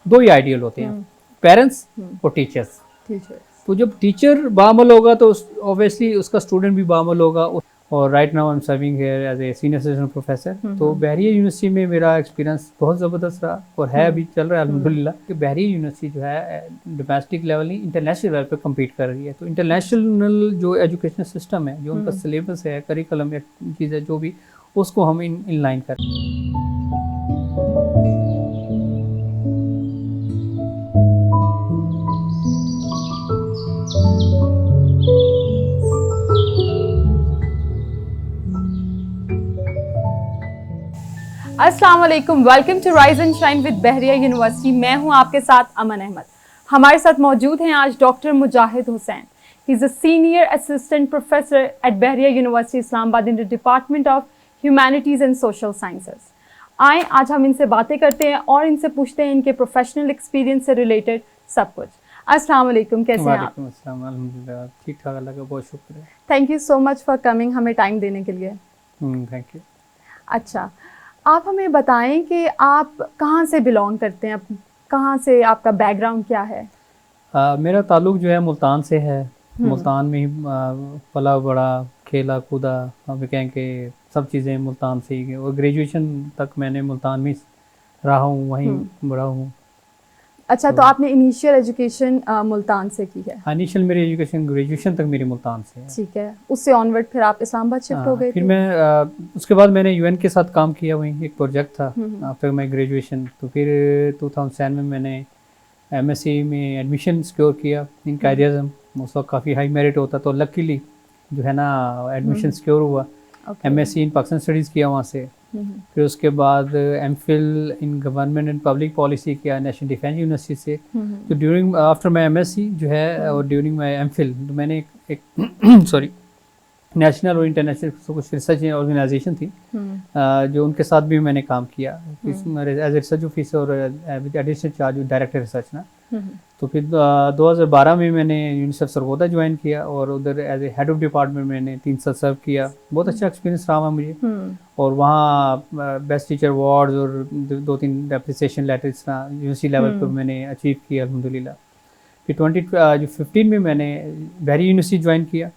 दो ही आइडियल होते हैं, पेरेंट्स और टीचर्स। टीचर्स। तो जब टीचर बामल होगा तो ऑब्वियसली उसका स्टूडेंट भी बामल होगा। और right now I am serving here as a senior assistant professor. तो बहरिया यूनिवर्सिटी में मेरा एक्सपीरियंस बहुत ज़बरदस्त रहा और है अभी चल रहा है अल्हम्दुलिल्लाह। कि बहरिया यूनिवर्सिटी जो है डोमेस्टिक लेवल नहीं इंटरनेशनल लेवल पे कम्पीट कर रही है। तो इंटरनेशनल जो एजुकेशन सिस्टम है, जो उनका सिलेबस है, करिकुलम चीज़ है, जो भी उसको हम इन लाइन कर। अस्सलाम वालेकुम, welcome to rise and shine with Bahria university. मैं हूं आपके साथ अमन अहमद। हमारे साथ मौजूद हैं आज doctor Mujahid Hussain. He is a senior assistant professor at Bahria university Islamabad in the department of humanities and social sciences. आए आज हम इनसे बातें करते हैं और इनसे पूछते हैं इनके प्रोफेशनल एक्सपीरियंस से रिलेटेड सब कुछ। अस्सलाम वालेकुम, कैसे हैं आप? अल्हम्दुलिल्लाह ठीक ठाक, अल्लाह का बहुत शुक्र है। Thank you so much for coming, हमें टाइम देने के लिए। Thank you. अच्छा, आप हमें बताएं कि आप कहाँ से बिलोंग करते हैं, कहाँ से, आपका बैकग्राउंड क्या है? मेरा ताल्लुक़ जो है मुल्तान से है। मुल्तान में ही पला बड़ा, खेला कूदा, हम कहें कि सब चीज़ें मुल्तान से ही। और ग्रेजुएशन तक मैंने मुल्तान में रहा हूँ, वहीं बड़ा हूँ। अच्छा, तो आपने इनिशियल एजुकेशन मुल्तान से की है? इनिशियल मेरी एजुकेशन ग्रेजुएशन तक मेरी मुल्तान से है। ठीक है, उससे ऑनवर्ड फिर आप इस्लामाबाद शिफ्ट हो गए? फिर मैं उसके बाद मैंने यूएन के साथ काम किया, वहीं एक प्रोजेक्ट था आफ्टर माई ग्रेजुएशन। तो फिर 2007 में मैंने एमएससी में एडमिशन सिक्योर किया इन कायदिज़म। उस वक्त काफ़ी हाई मेरिट होता, तो लकीली जो है ना एडमिशन सिक्योर हुआ। एमएससी इन पाकिस्तान स्टडीज़ किया वहाँ से। फिर उसके बाद MPhil in government and public policy किया नेशनल डिफेंस यूनिवर्सिटी से। तो ड्यूरिंग आफ्टर माई एमएससी जो है और ड्यूरिंग माई एमफिल तो मैंने एक सॉरी नेशनल और इंटरनेशनल कुछ रिसर्च ऑर्गेनाइजेशन थी जो उनके साथ भी मैंने काम किया एज रिसर्च ऑफिसर और एडिशनल चार्ज डायरेक्टर रिसर्च ना। तो फिर 2012 में मैंने यूनिसेफ सरगोदा ज्वाइन किया और उधर as a head of department मैंने 3 साल सर्व किया। बहुत अच्छा एक्सपीरियंस रहा मुझे। और वहाँ बेस्ट टीचर अवार्ड्स और 2-3 एप्रिसिएशन लेटर्स ना यूनिवर्सिटी लेवल पर मैंने अचीव किया अल्हम्दुलिल्लाह। फिर 2015 में मैंने बहरिया यूनिवर्सिटी ज्वाइन किया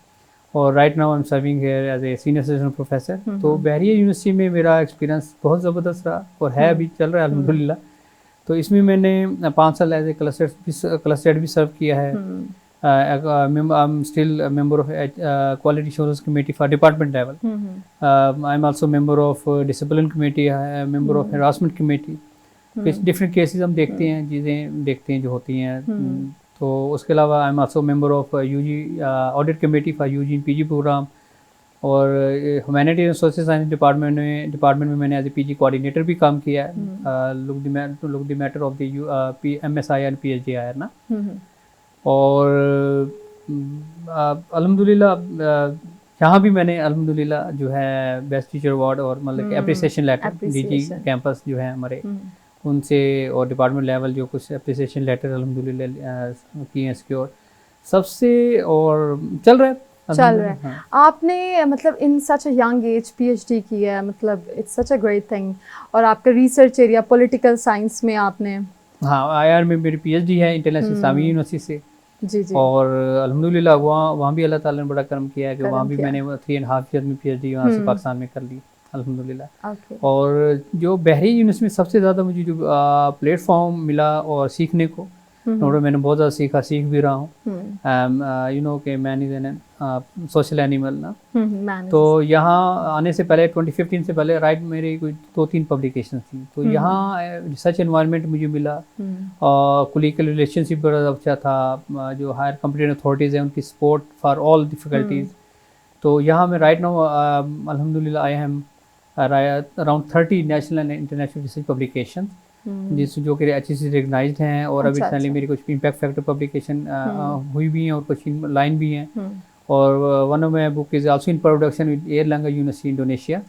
और right now I am serving here as a senior assistant professor. तो बहरिया यूनिवर्सिटी में मेरा एक्सपीरियंस बहुत ज़बरदस्त रहा और है अभी चल रहा है अल्हम्दुलिल्लाह। तो इसमें मैंने 5 साल एज ए क्लस्टर भी सर्व किया है। I am still member of quality assurance committee for department level. I am also member of discipline committee, member of harassment committee. Different cases हम देखते हैं, चीज़ें देखते हैं जो होती हैं। तो उसके अलावा I am also member of UG audit committee for UG PG program. और humanities and social science department में मैंने एज ए पीजी कोऑर्डिनेटर भी काम किया है। Look the matter of the MSI and PhD IR ना। और अल्हम्दुलिल्लाह यहाँ भी मैंने अल्हम्दुलिल्लाह जो है बेस्ट टीचर अवार्ड और मतलब कि एप्रिसिएशन लेटर डीजी कैंपस जो है हमारे उनसे और डिपार्टमेंट लेवल जो कुछ एप्रिसिएशन लेटर अल्हम्दुलिल्लाह किए हैं सिक्योर सबसे। और चल रहा है। हाँ। आपने मतलब इन सच अ यंग एज पीएचडी की है, मतलब it's such a great thing. और आपका रिसर्च एरिया पॉलिटिकल साइंस में आपने, हाँ आईआर में मेरी पीएचडी है इंटरनेशनल इस्लामी यूनिवर्सिटी से। जी। और अल्हम्दुलिल्लाह वहाँ भी अल्लाह ताला ने बड़ा करम किया है कि वहाँ भी मैंने 3.5 ईयर में पीएचडी वहाँ से पाकिस्तान में कर ली अल्हम्दुलिल्लाह। और जो बहरिया यूनिवर्सिटी में सबसे ज़्यादा मुझे जो प्लेटफॉर्म मिला और सीखने को, मैंने बहुत ज़्यादा सीख भी रहा हूँ। यू नो कि man is an social animal ना। तो यहाँ आने से पहले 2015 से पहले राइट मेरी कोई 2-3 पब्लिकेशन थी। तो यहाँ रिसर्च एनवायरनमेंट मुझे मिला और कोलिकल रिलेशनशिप बड़ा अच्छा था। जो हायर कॉम्पिटेंट अथॉरिटीज़ हैं उनकी सपोर्ट फॉर ऑल डिफ़िकल्टीज़। तो यहाँ मैं राइट नाउ अल्हम्दुलिल्लाह I am around 30 national and international research publication जिस जो कि अच्छी से रिकग्नाइज्ड हैं। और अभी रिसेंटली मेरी कुछ इम्पैक्ट फैक्टर पब्लिकेशन हुई भी हैं और कुछ लाइन भी हैं। और one of my book is also in production with Airlangga University Indonesia.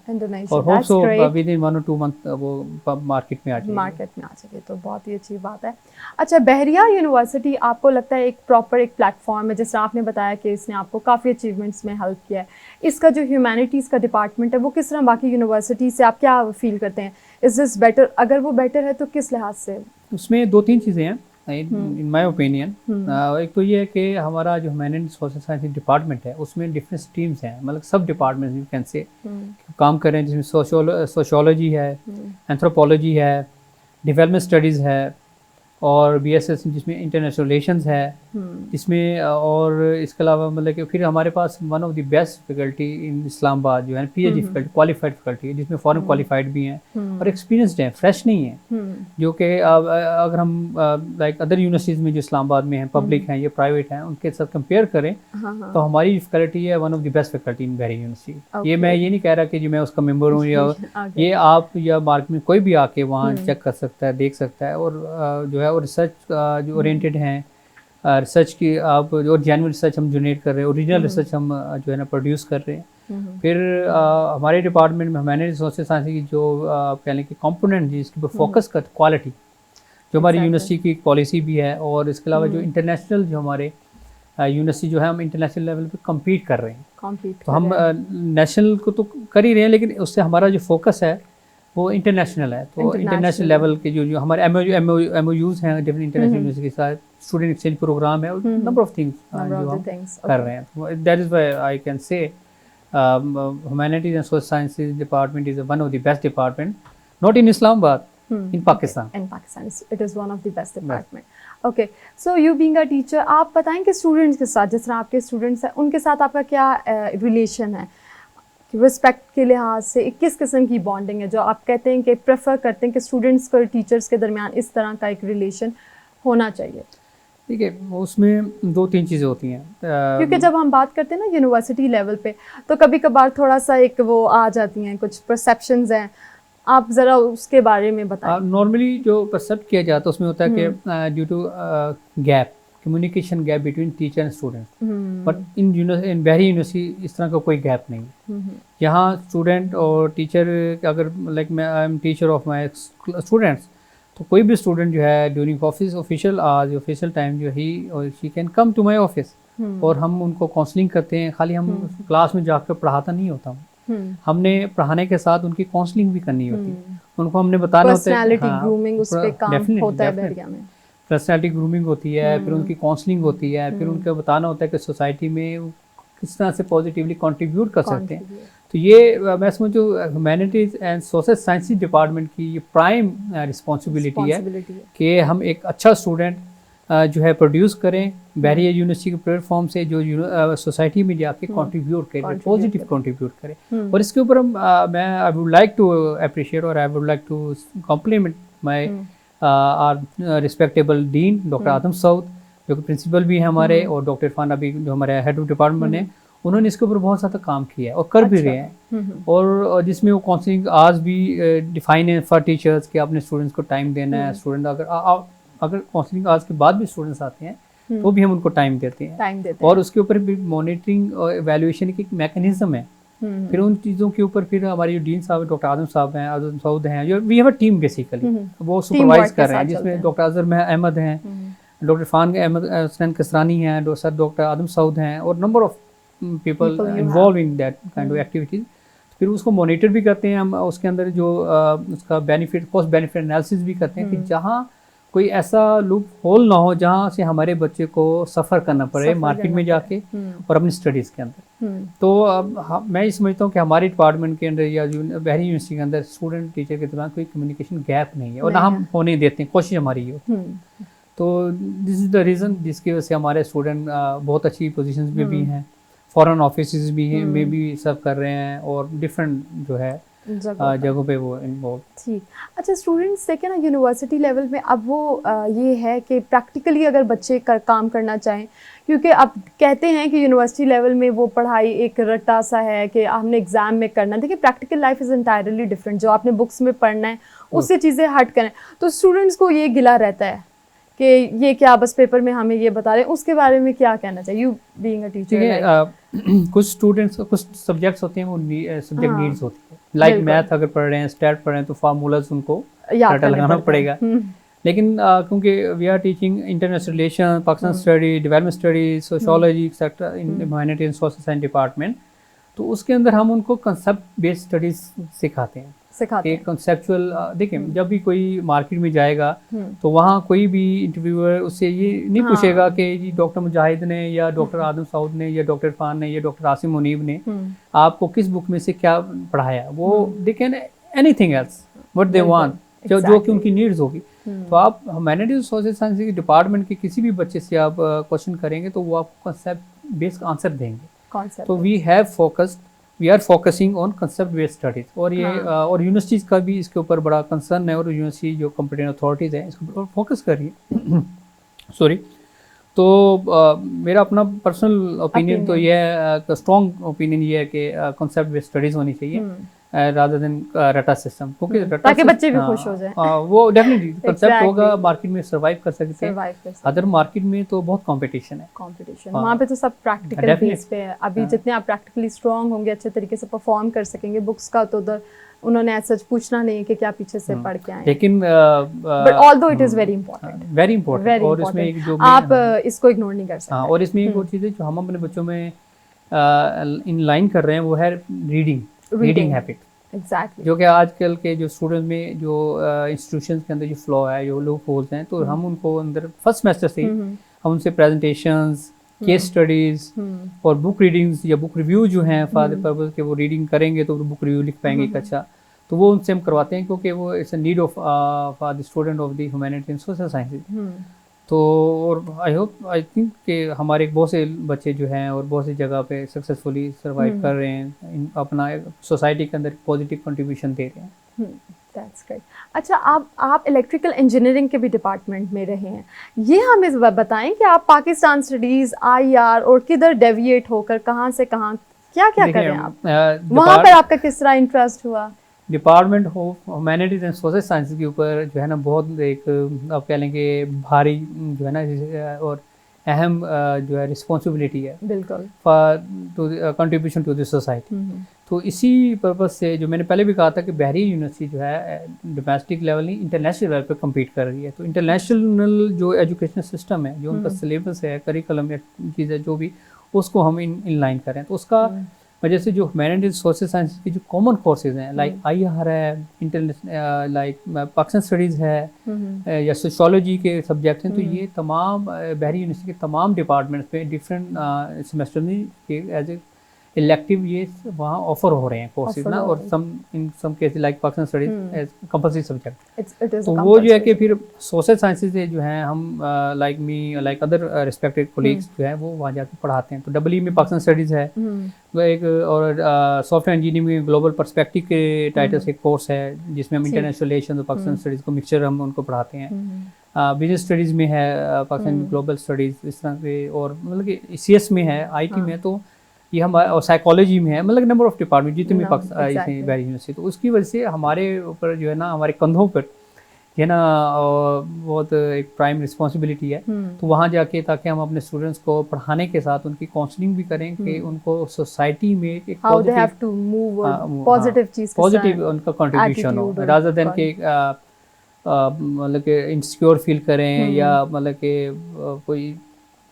और hope so within 1 or 2 month वो मार्केट में आ जाएगी। तो बहुत ही अच्छी बात है। अच्छा, बहरिया यूनिवर्सिटी आपको लगता है एक प्रॉपर एक प्लेटफॉर्म है, जैसे आपने बताया कि इसने आपको काफ़ी अचीवमेंट्स में हेल्प किया है। इसका जो ह्यूमैनिटीज़ का डिपार्टमेंट है वो किस तरह बाकी यूनिवर्सिटी से आप क्या फील करते हैं? Is this better? अगर वो बेटर है तो किस लिहाज से? उसमें 2-3 चीज़ें हैं इन माय ओपिनियन। एक तो ये है कि हमारा जो ह्यूमैनिटीज सोशल साइंस डिपार्टमेंट है उसमें डिफरेंट स्ट्रीम्स हैं, मतलब सब डिपार्टमेंट्स यू कैन से काम कर रहे हैं, जिसमें सोशियोलॉजी है, एंथ्रोपोलॉजी है, डेवलपमेंट स्टडीज़ है, और BSS जिसमें इंटरनेशनल रिलेशंस है, इसमें और इसके अलावा मतलब कि फिर हमारे पास one of the best faculty in Islamabad जो है PhD फैकल्टी, क्वालिफाइड फैकल्टी है, जिसमें फॉरेन क्वालिफाइड भी हैं और एक्सपीरियंसड हैं, फ्रेश नहीं है। जो कि अगर हम लाइक अदर यूनिवर्सिटीज़ में जो इस्लामाबाद में हैं, पब्लिक हैं या प्राइवेट हैं, उनके साथ कंपेयर करें तो हमारी फैकल्टी है one of the best faculty in Bahria university. ये मैं ये नहीं कह रहा कि जी मैं उसका मेंबर हूँ या ये आप या मार्केट में कोई भी आके वहाँ चेक कर सकता है, देख सकता है, और जो है और रिसर्च जो ओरिएंटेड हैं, रिसर्च की आप जो जेन्युइन रिसर्च हम जनरेट कर रहे हैं, ओरिजिनल रिसर्च हम जो है ना प्रोड्यूस कर रहे हैं। फिर हमारे डिपार्टमेंट में ह्यूमैनिटीज सोशल साइंस की जो कह लें कि कंपोनेंट जिसके ऊपर फोकस कर क्वालिटी, जो हमारी यूनिवर्सिटी की पॉलिसी भी है, और इसके अलावा जो इंटरनेशनल जो हमारे यूनिवर्सिटी जो है हम इंटरनेशनल लेवल पे कम्पीट कर रहे हैं। तो हम नेशनल को तो कर ही रहे हैं, लेकिन उससे हमारा जो फोकस है वो इंटरनेशनल है। तो इंटरनेशनल लेवल के जो हमारे MOUs हैं डिफरेंट इंटरनेशनल यूनिवर्सिटी के साथ, स्टूडेंट एक्सचेंज प्रोग्राम है, नंबर ऑफ थिंग्स जो हम कर रहे हैं। That is why I can say humanities and social sciences department is one of the best department, not in Islamabad, in Pakistan. In Pakistan, it is one of the best department. Okay, so you being a teacher, आप बताएं कि students के साथ, जिस तरह आपके students हैं, उनके साथ आपका क्या रिलेशन है, रिस्पेक्ट के लिहाज से किस किस्म की बॉन्डिंग है जो आप कहते हैं कि प्रेफर करते हैं कि स्टूडेंट्स को टीचर्स के दरमियान इस तरह का एक रिलेशन होना चाहिए? ठीक है, उसमें 2-3 चीज़ें होती हैं, क्योंकि जब हम बात करते हैं ना यूनिवर्सिटी लेवल पे, तो कभी कभार थोड़ा सा एक वो आ जाती हैं, कुछ परसेप्शंस हैं, आप ज़रा उसके बारे में बताएं। नॉर्मली जो परसेप्ट किया जाता है उसमें होता है कि due to gap, communication gap between teacher and student, but in Bahria university इस तरह का कोई गैप नहीं। यहाँ स्टूडेंट और टीचर, अगर लाइक मैं I am teacher of my students, तो कोई भी स्टूडेंट जो है during official hours, official time जो ही और she can come to my office, और हम उनको काउंसलिंग करते हैं। खाली हम क्लास में जाकर पढ़ाता नहीं होता हूँ, हमने पढ़ाने के साथ उनकी काउंसलिंग भी करनी होती है, उनको हमने बताना होता है, पर्सनालिटी ग्रूमिंग उस पे काम होता है बहरिया में, पर्सनालिटी ग्रूमिंग होती है, फिर उनकी काउंसलिंग होती है, फिर उनको बताना होता है कि सोसाइटी में किस तरह से पॉजिटिवली कंट्रीब्यूट कर सकते हैं। तो ये मैं समझूं humanities and social sciences department की ये प्राइम रिस्पॉन्सिबिलिटी है कि हम एक अच्छा स्टूडेंट जो है प्रोड्यूस करें बहरिया यूनिवर्सिटी के प्लेटफॉर्म से, जो सोसाइटी में जाके कंट्रीब्यूट करें, पॉजिटिव कंट्रीब्यूट करें। और इसके ऊपर मैं I would like to appreciate और I would like to compliment my our respectable dean doctor Adam Saud, जो कि प्रिंसिपल भी हैं हमारे, और डॉक्टर इरफान अभी जो हमारे हेड ऑफ डिपार्टमेंट हैं, उन्होंने इसके ऊपर बहुत ज़्यादा काम किया है और कर भी रहे हैं। और जिसमें वो काउंसलिंग आज भी डिफाइन है फॉर टीचर्स कि अपने स्टूडेंट्स को टाइम देना है। स्टूडेंट अगर काउंसलिंग आज के बाद भी स्टूडेंट्स आते हैं तो भी हम उनको टाइम देते हैं, और उसके ऊपर भी मॉनिटरिंग और एवेल्युएशन की मैकेनिज्म है। फिर उन चीज़ों के ऊपर फिर हमारे जो डीन साहब डॉक्टर आदम साहब हैं, आदम सऊद हैं, जो we have a team basically, वो सुपरवाइज कर रहे हैं, जिसमें डॉक्टर अजहर अहमद हैं, डॉक्टर इरफान अहमद हसनैन कसरानी हैं, सर डॉक्टर आदम सऊद हैं, और number of people involve in that kind of activities. फिर उसको मॉनिटर भी करते हैं हम, उसके अंदर जो उसका बेनिफिट कॉस्ट बेनिफिट एनालिसिस भी करते हैं कि जहाँ कोई ऐसा लूप होल ना हो जहाँ से हमारे बच्चे को सफ़र करना पड़े मार्केट में जाके और अपनी स्टडीज़ के अंदर। तो मैं ये समझता हूँ कि हमारे डिपार्टमेंट के अंदर या जो बहरी यूनिवर्सिटी के अंदर स्टूडेंट टीचर के दौरान कोई कम्युनिकेशन गैप नहीं है, और ना हम होने देते हैं, कोशिश हमारी ये होती है। तो दिस इज़ द रीज़न जिसकी वजह से हमारे स्टूडेंट बहुत अच्छी पोजीशंस में भी हैं, फॉरेन ऑफिस भी हैं में भी सर्व कर रहे हैं, और डिफरेंट जो है जगहों पे वो इन्वॉल्व। ठीक, अच्छा स्टूडेंट्स देखें ना यूनिवर्सिटी लेवल में, अब वो ये है कि प्रैक्टिकली अगर बच्चे काम करना चाहें, क्योंकि अब कहते हैं कि यूनिवर्सिटी लेवल में वो पढ़ाई एक रट्टा सा है कि हमने एग्ज़ाम में करना है। देखिए practical life is entirely different, जो आपने बुक्स में पढ़ना है उससे चीज़ें हट करें। तो स्टूडेंट्स को ये गिला रहता है कि ये क्या बस पेपर में हमें ये बता रहे हैं, उसके बारे में क्या कहना चाहिए यू बीइंग अ टीचर? कुछ स्टूडेंट्स, कुछ सब्जेक्ट्स होते हैं वो सब्जेक्ट नीड्स होती है, लाइक मैथ अगर पढ़ रहे हैं, स्टैट पढ़ रहे हैं, तो फार्मूलाज उनको रटा लगाना पड़ेगा। लेकिन क्योंकि we are teaching international relation, Pakistan study, development study, sociology etcetera in humanities and social science department, तो उसके अंदर हम उनको कंसेप्ट बेस्ड स्टडीज सिखाते हैं। सिखाते कि हैं। कंसेप्चुअल देखें, जब भी कोई मार्केट में जाएगा तो वहाँ कोई भी इंटरव्यूअर उससे ये नहीं हाँ। पूछेगा कि जी डॉक्टर मुजाहिद ने या डॉक्टर आदम साउद ने या डॉक्टर इरफान ने या डॉक्टर आसिम मुनीब ने आपको किस बुक में से क्या पढ़ाया। वो they can anything else what they want, जो कि उनकी नीड्स होगी। तो आप ह्यूमैनिटीज सोशल साइंस के डिपार्टमेंट के किसी भी बच्चे से आप क्वेश्चन करेंगे तो वो आपको कंसेप्ट बेस्ड आंसर देंगे। तो we are focusing on concept based studies, और ये और यूनिवर्सिटीज का भी इसके ऊपर बड़ा कंसर्न है, और यूनिवर्सिटी जो कॉम्पिटेंट अथॉरिटीज़ हैं इसके ऊपर फोकस कर रही है। सॉरी। तो मेरा अपना पर्सनल ओपिनियन तो ये है, स्ट्रॉन्ग ओपिनियन ये है कि कंसेप्ट बेस्ड स्टडीज़ होनी चाहिए रादर देन रटा सिस्टम, क्योंकि ताकि बच्चे भी खुश हो जाएं। वो डेफिनेटली कंसेप्ट होगा, मार्केट में सर्वाइव कर सकते हैं। अदर मार्केट में तो बहुत कंपटीशन है, वहाँ पे तो सब प्रैक्टिकल बेस पे है। अभी जितने आप प्रैक्टिकली स्ट्रांग होंगे, अच्छे तरीके से परफॉर्म कर सकेंगे, बुक्स का तो उधर उन्होंने सच पूछना नहीं है कि क्या पीछे से पढ़ के आए, लेकिन but although it is very important और इसमें एक जो आप इसको इग्नोर नहीं कर सकते। और इसमें एक और चीज़ है जो हम अपने बच्चों में इन लाइन कर रहे हैं, वो है रीडिंग हैबिट। Exactly. जो कि आजकल के जो स्टूडेंट्स में जो इंस्टीट्यूशंस के अंदर जो फ्लॉ है, जो लूप होल्स हैं, तो हम उनको अंदर फर्स्ट सेमेस्टर से हम उनसे प्रेजेंटेशंस, केस स्टडीज और बुक रीडिंग्स या बुक रिव्यू जो हैं फॉर द पर्पस के वो रीडिंग करेंगे तो बुक रिव्यू लिख पाएंगे एक अच्छा, तो वो उनसे हम करवाते हैं, क्योंकि वो it's a need of for the student of the humanity and social sciences. तो और आई थिंक कि हमारे बहुत से बच्चे जो हैं और बहुत सी जगह पे सक्सेसफुली सर्वाइव कर रहे हैं, अपना सोसाइटी के अंदर पॉजिटिव कंट्रीब्यूशन दे रहे हैं। That's great. अच्छा, आप इलेक्ट्रिकल इंजीनियरिंग के भी डिपार्टमेंट में रहे हैं, ये हमें बताएं कि आप पाकिस्तान स्टडीज़, IR और किधर डेविएट होकर कहाँ से कहाँ क्या क्या कर रहे हैं आप, वहाँ पर आपका किस तरह इंटरेस्ट हुआ? Department of humanities and social science के ऊपर जो है ना बहुत एक आप कह लेंगे भारी जो है ना और अहम जो है रिस्पॉन्सिबिलिटी है, बिल्कुल, for to contribution to the society. तो इसी पर्पज से जो मैंने पहले भी कहा था कि बहरिया यूनिवर्सिटी जो है डोमेस्टिक लेवल नहीं इंटरनेशनल लेवल पर कम्पीट कर रही है। तो इंटरनेशनल जो एजुकेशन सिस्टम है, जो उनका सिलेबस है, करिकुलम या चीज़ है जो भी, उसको हम इन लाइन करें। तो उसका वजह से जो ह्यूमैनिटीज सोशल साइंस की जो कॉमन कोर्सेज हैं, लाइक IR है, इंटरनेशनल लाइक पाकिस्तान स्टडीज़ है या सोशियोलॉजी के सब्जेक्ट्स हैं, तो ये तमाम बहरी यूनिवर्सिटी के तमाम डिपार्टमेंट्स पे डिफरेंट सेमेस्टर में एज ए इलेक्टिव ये वहाँ ऑफर हो रहे हैं कोर्सेज ना, और in some case like Pakistan studies as compulsory subject. तो वो जो है कि फिर सोशल साइंसेज से जो है हम like me like other respected colleagues जो है वो वहाँ जाकर पढ़ाते हैं। तो EE में पाकिस्तान स्टडीज़ है वो एक, और सॉफ्टवेयर इंजीनियरिंग में ग्लोबल पर्सपेक्टिव के टाइटल से एक कोर्स है जिसमें हम इंटरनेशनल रिलेशन और पाकिस्तान स्टडीज़ को मिक्सचर हम उनको पढ़ाते हैं। बिजनेस स्टडीज़ में है पाकिस्तान ग्लोबल स्टडीज़ इस तरह से, और मतलब कि CS में है, IT में है, तो ये हमारे और साइकोलॉजी में है, मतलब नंबर ऑफ डिपार्टमेंट जितने भी पाकिस्तान यूनिवर्सिटी। तो उसकी वजह से हमारे ऊपर जो है ना, हमारे कंधों पर है ना बहुत एक प्राइम रिस्पॉन्सिबिलिटी है। तो वहाँ जाके ताकि हम अपने स्टूडेंट्स को पढ़ाने के साथ उनकी काउंसलिंग भी करें कि उनको सोसाइटी में एक पॉजिटिव उनका कंट्रीब्यूशन हो, रादर देन कि मतलब कि इनसिक्योर फील करें या मतलब कि कोई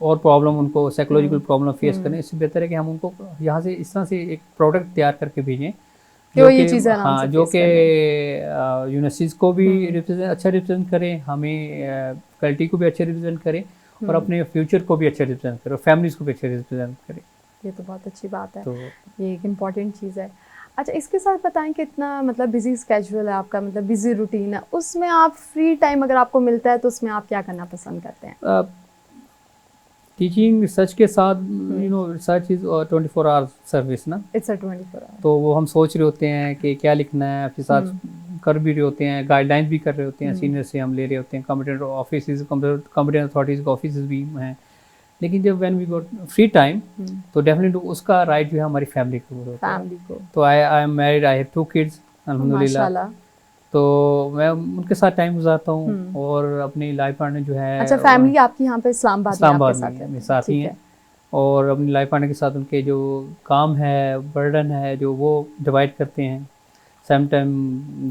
और प्रॉब्लम उनको साइकोलॉजिकल प्रॉब्लम फेस करें। इससे बेहतर है कि हम उनको यहाँ से इस तरह से एक प्रोडक्ट तैयार करके भेजें जो कि यूनिवर्सिटीज़ को भी अच्छा रिप्रेजेंट करें, हमें कल्टी को भी अच्छे रिप्रेजेंट करें, और अपने फ्यूचर को भी अच्छे रिप्रेजेंट करें, और फैमिलीज़ को भी अच्छे रिप्रेजेंट करें। ये तो बहुत अच्छी बात है, तो ये एक इम्पॉर्टेंट चीज़ है। अच्छा, इसके साथ बताएं कि इतना मतलब बिजी स्केड्यूल है आपका, मतलब बिजी रूटीन है, उसमें आप फ्री टाइम अगर आपको मिलता है तो उसमें आप क्या करना पसंद करते हैं? टीचिंग रिसर्च के साथ रिसर्च इज 24 आवर सर्विस ना, इट्स अ 24 आवर। तो वो हम सोच रहे होते हैं कि क्या लिखना है, फिर साथ कर भी रहे होते हैं, गाइडलाइंस भी कर रहे होते हैं, सीनियर से हम ले रहे होते हैं, कॉम्पिटेंट ऑफिस कॉम्पिटेंट अथॉरिटीज़ के ऑफिस भी हैं। लेकिन जब when we got free time तो डेफिनेटली उसका राइट जो है हमारी फैमिली को होता है। तो I am married, I have 2 kids अल्हम्दुलिल्लाह, तो मैं उनके साथ टाइम गुजारता हूँ, और अपनी लाइफ पार्टनर जो है। अच्छा, फैमिली आपकी यहाँ पे इस्लामाबाद में साथ ही हैं, और अपनी लाइफ पार्टनर के साथ उनके जो काम है, बर्डन है, जो वो डिवाइड करते हैं। सम टाइम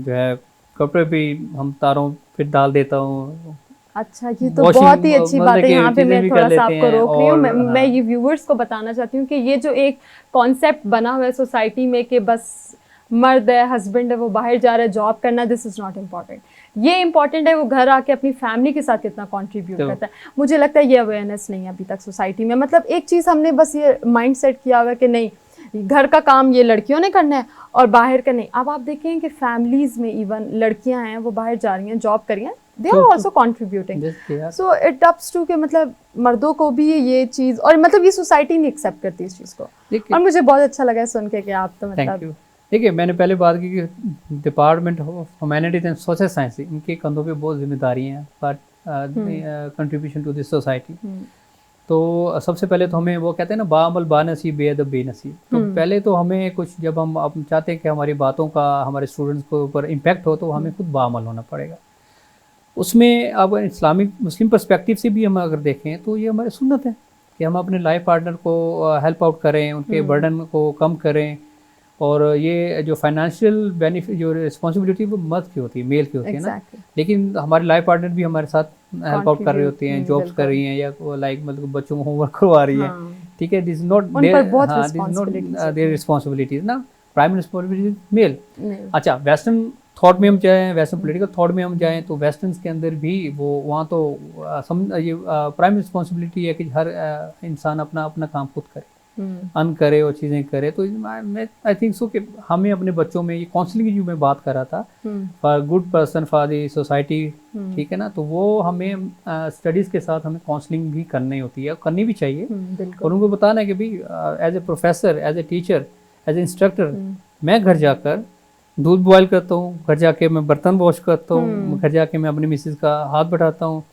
जो है कपड़े भी हम तारों फिर डाल देता हूँ। अच्छा, ये तो बहुत ही अच्छी बात है। यहाँ पे मैं थोड़ा सा आपको रोक रही हूँ, मैं ये व्यूवर्स को बताना चाहती हूँ कि ये जो एक कॉन्सेप्ट बना हुआ है सोसाइटी में कि बस मर्द है, हस्बैंड है, वो बाहर जा रहा है जॉब करना, दिस इज़ नॉट इम्पॉर्टेंट। ये इम्पॉर्टेंट है वो घर आके अपनी फैमिली के साथ कितना कंट्रीब्यूट तो- करता है। मुझे लगता है ये अवेयरनेस नहीं है अभी तक सोसाइटी में। मतलब एक चीज़ हमने बस ये माइंड सेट किया हुआ है कि नहीं, घर का काम ये लड़कियों ने करना है और बाहर का नहीं। अब आप देखें कि फैमिलीज़ में इवन लड़कियां हैं वो बाहर जा रही हैं, जॉब कर रही हैं, they are also contributing. So it ups to कि मतलब मर्दों को भी ये चीज़, और मतलब ये सोसाइटी नहीं एक्सेप्ट करती इस चीज़ को। और मुझे बहुत अच्छा लगा सुन के कि आप तो मतलब देखिए, मैंने पहले बात की कि department of humanities and social science इनके कंधों पे बहुत जिम्मेदारी हैं for contribution to this society. तो सबसे पहले तो हमें वो कहते हैं ना, बाअमल बानसीब बेअदब बेनसीब। तो पहले तो हमें कुछ, जब हम चाहते हैं कि हमारी बातों का हमारे स्टूडेंट्स को ऊपर इम्पैक्ट हो, तो हमें खुद बाअमल होना पड़ेगा। उसमें अब इस्लामिक मुस्लिम पर्सपेक्टिव से भी हम अगर देखें तो ये हमारी सुन्नत है कि हम अपने लाइफ पार्टनर को हेल्प आउट करें, उनके बर्डन को कम करें। और ये जो फाइनेंशियल बेनिफिट, जो रिस्पॉन्सिबिलिटी वो मर्द की होती है, मेल की होती है ना, लेकिन हमारे लाइफ पार्टनर भी हमारे साथ हेल्प आउट कर रहे होते हैं, जॉब्स कर रही हैं या लाइक मतलब बच्चों को होमवर्क करवा रही है, ठीक है। This is not there responsibilities ना, प्राइमरी रिस्पॉन्सिबिलिटी मेल। अच्छा, वेस्टर्न थॉट में हम जाएँ, वेस्टर्न पॉलिटिकल थॉट में हम जाएँ, तो वेस्टर्न के अंदर भी वो वहाँ तो ये प्राइमरी रिस्पॉन्सिबिलिटी है कि हर इंसान अपना अपना काम खुद करे, अन करे और चीज़ें करे। तो मैं आई थिंक सो कि हमें अपने बच्चों में ये काउंसलिंग की जो मैं बात कर रहा था, for good person for the society, ठीक है ना, तो वो हमें स्टडीज़ के साथ हमें काउंसलिंग भी करनी होती है, करनी भी चाहिए। और उनको बताना है कि भाई as a professor, as a teacher, as a instructor, मैं घर जाकर दूध बॉयल करता हूँ, घर जाके मैं बर्तन वॉश करता हूँ, घर जाके मैं अपनी मिसेज का हाथ बढ़ाता हूँ।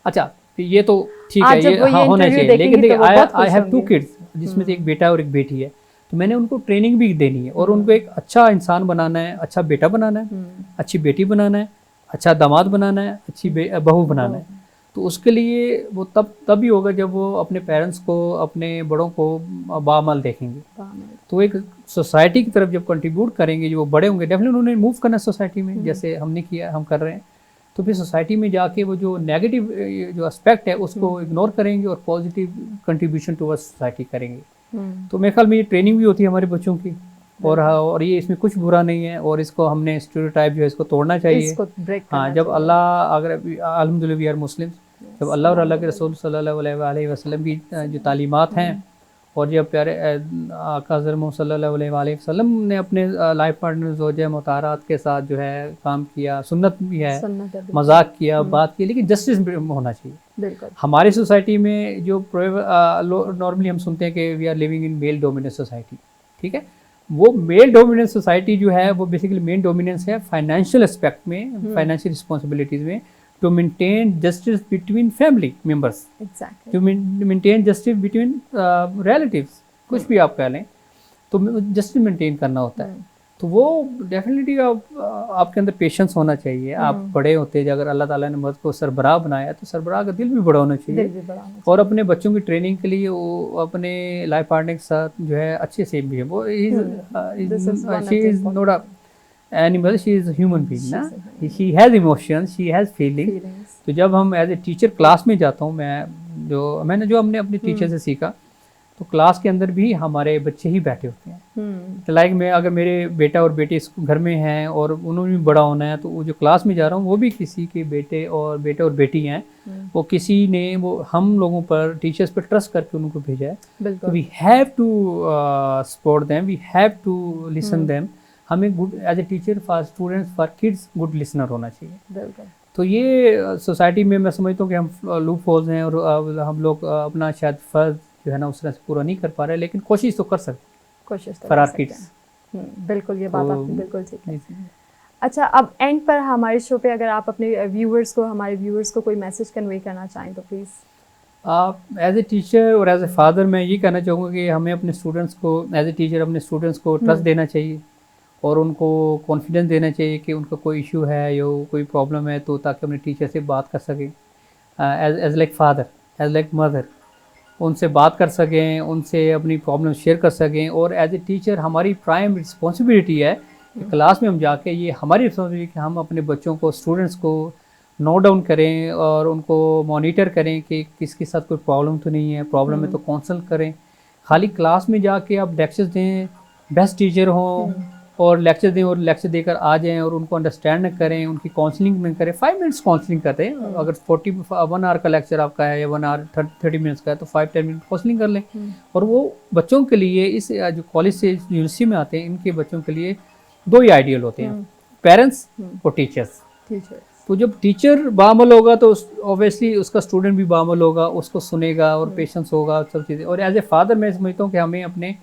अच्छा, ये तो ठीक है, ये हाँ होना चाहिए, लेकिन देखिए आई हैव 2 किड्स, जिसमें से एक बेटा और एक बेटी है, तो मैंने उनको ट्रेनिंग भी देनी है और उनको एक अच्छा इंसान बनाना है, अच्छा बेटा बनाना है, अच्छी बेटी बनाना है, अच्छा दामाद बनाना है, अच्छी बहू बनाना है। तो उसके लिए वो तभी होगा जब वो अपने पेरेंट्स को, अपने बड़ों को बाअमल देखेंगे। तो एक सोसाइटी की तरफ जब कंट्रीब्यूट करेंगे, जो वो बड़े होंगे, डेफिनेटली उन्हें मूव करना सोसाइटी में, जैसे हमने किया, हम कर रहे हैं। तो फिर सोसाइटी में जाके वो जो नेगेटिव जो एस्पेक्ट है उसको इग्नोर करेंगे और पॉजिटिव कंट्रीब्यूशन टुवर्ड्स सोसाइटी करेंगे। तो मेरे ख्याल में ये ट्रेनिंग भी होती है हमारे बच्चों की, और ये इसमें कुछ बुरा नहीं है, और इसको हमने स्टीरियोटाइप जो है इसको तोड़ना चाहिए। हाँ, जब अल्लाह, अगर अल्हम्दुलिल्लाह वी आर मुस्लिम, जब अल्लाह और अल्लाह के रसूल सल्लल्लाहु अलैहि वसल्लम की जो तालीमात हैं, और जब प्यारे आका हज़रत मोहम्मद सल्लल्लाहु अलैहि वसल्लम ने अपने लाइफ पार्टनर ज़ौजा मुताहरात के साथ जो है काम किया, सुन्नत भी है, मजाक किया, बात की, लेकिन जस्टिस होना चाहिए। हमारी सोसाइटी में जो नॉर्मली हम सुनते हैं कि we are living in male dominance society, ठीक है, वो मेल डोमिनेंस सोसाइटी जो है वो बेसिकली मेन डोमिनेंस है फाइनेंशियल एस्पेक्ट में, फाइनेंशियल रिस्पॉन्सिबिलिटीज़ में, to maintain justice between family members, exactly, to maintain justice between relatives, कुछ भी आप कह लें, तो जस्टिस मेंटेन करना होता है। तो वो डेफिनेटली आपके अंदर पेशेंस होना चाहिए। आप बड़े होते हैं, अगर अल्लाह ताला ने मर्द को सरबराह बनाया, तो सरबराह का दिल भी बड़ा होना चाहिए, और अपने बच्चों की ट्रेनिंग के लिए वो अपने लाइफ पार्टनर के साथ जो है अच्छे से भी है। वो she is not a animal, she is human being ना, she has emotions, she has feelings. तो जब हम एज ए टीचर क्लास में जाता हूँ, मैंने जो हमने अपने टीचर से सीखा, तो क्लास के अंदर भी हमारे बच्चे ही बैठे होते हैं। तो लाइक मैं, अगर मेरे बेटा और बेटी घर में हैं और उन्होंने भी बड़ा होना है, तो वो जो क्लास में जा रहा हूँ वो भी किसी के बेटे और बेटी हैं, वो किसी ने वो हम लोगों पर, टीचर्स पर ट्रस्ट करके उनको भेजा है। तो we have to support them, we have to listen them. हमें good as a teacher for students, for kids, good listener होना चाहिए। तो ये सोसाइटी में मैं समझता हूँ कि हम लूप होल्स हैं, और हम लोग अपना शायद फ़र्ज जो है ना उस तरह से पूरा नहीं कर पा रहे, लेकिन कोशिश तो कर सकते, कोशिश तो फॉर आवर किड्स। बिल्कुल, ये बात आपकी बिल्कुल ठीक है। अच्छा, अब एंड पर हमारे शो पे अगर आप अपने हमारे व्यूअर्स को कोई मैसेज कन्वे करना चाहें तो प्लीज़। आप एज ए टीचर और एज ए फादर मैं ये कहना चाहूँगा कि हमें अपने स्टूडेंट्स को, एज ए टीचर अपने स्टूडेंट्स को ट्रस्ट देना चाहिए, और उनको कॉन्फिडेंस देना चाहिए कि उनका कोई इशू है या कोई प्रॉब्लम है, तो ताकि अपने टीचर से बात कर सकें, as like father, as like mother, उनसे बात कर सकें, उनसे अपनी प्रॉब्लम शेयर कर सकें। और एज ए टीचर हमारी प्राइम रिस्पॉन्सिबिलिटी है कि क्लास में हम जाके, ये हमारी रिस्पॉन्सिबिलिटी कि हम अपने बच्चों को, स्टूडेंट्स को नोट डाउन करें और उनको मॉनिटर करें कि किसके साथ कोई प्रॉब्लम तो नहीं है, प्रॉब्लम है तो काउंसल करें। खाली क्लास में जाके आप लेक्चर्स दें, बेस्ट टीचर हों, और लेक्चर दें और लेक्चर देकर आ जाएं और उनको अंडरस्टैंड न करें, उनकी काउंसलिंग न करें। 5 मिनट्स काउंसलिंग करते हैं। अगर 1 आवर का लेक्चर आपका है या 1 आवर 30 मिनट्स का है तो 5-10 मिनट काउंसलिंग कर लें। और वो बच्चों के लिए इस जो कॉलेज से यूनिवर्सिटी में आते हैं, इनके बच्चों के लिए 2 ही आइडियल होते हैं, पेरेंट्स और टीचर्स। तो जब टीचर बामल होगा तो ऑब्वियसली उसका स्टूडेंट भी बामल होगा, उसको सुनेगा और पेशेंस होगा, सब चीज़ें। और एज ए फादर मैं समझता हूँ कि हमें अपने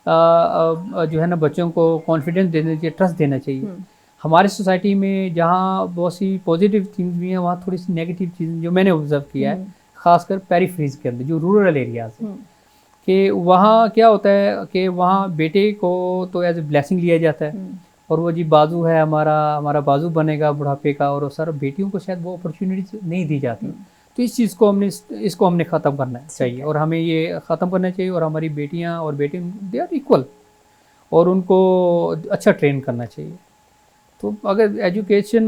जो है ना बच्चों को कॉन्फिडेंस देना चाहिए, ट्रस्ट देना चाहिए। हमारी सोसाइटी में जहाँ बहुत सी पॉजिटिव थिंग्स भी हैं, वहाँ थोड़ी सी नेगेटिव चीज़ें जो मैंने ऑब्जर्व किया है, खासकर पेरिफेरीज के अंदर जो रूरल एरियाज हैं, कि वहाँ क्या होता है कि वहाँ बेटे को तो एज ए ब्लेसिंग लिया जाता है और वो जी बाजू है हमारा बाजू बनेगा बुढ़ापे का, और सर बेटियों को शायद वो अपॉर्चुनिटी नहीं दी जाती। तो इस चीज़ को हमने ख़त्म करना चाहिए और हमें ये ख़त्म करना चाहिए। और हमारी बेटियां और बेटे दे आर इक्वल और उनको अच्छा ट्रेन करना चाहिए। तो अगर एजुकेशन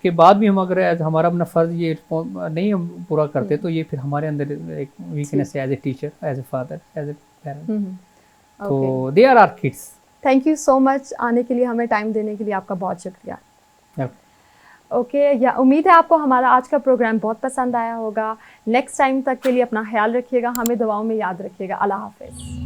के बाद भी हम अगर हमारा अपना फ़र्ज़ ये नहीं हम पूरा करते तो ये फिर हमारे अंदर एक वीकनेस है as a teacher, as a father, as a parent. तो they are our kids. Thank you so much आने के लिए, हमें टाइम देने के लिए आपका बहुत शुक्रिया। ओके, या उम्मीद है आपको हमारा आज का प्रोग्राम बहुत पसंद आया होगा। नेक्स्ट टाइम तक के लिए अपना ख्याल रखिएगा, हमें दुआओं में याद रखिएगा। अल्लाह हाफ़िज़।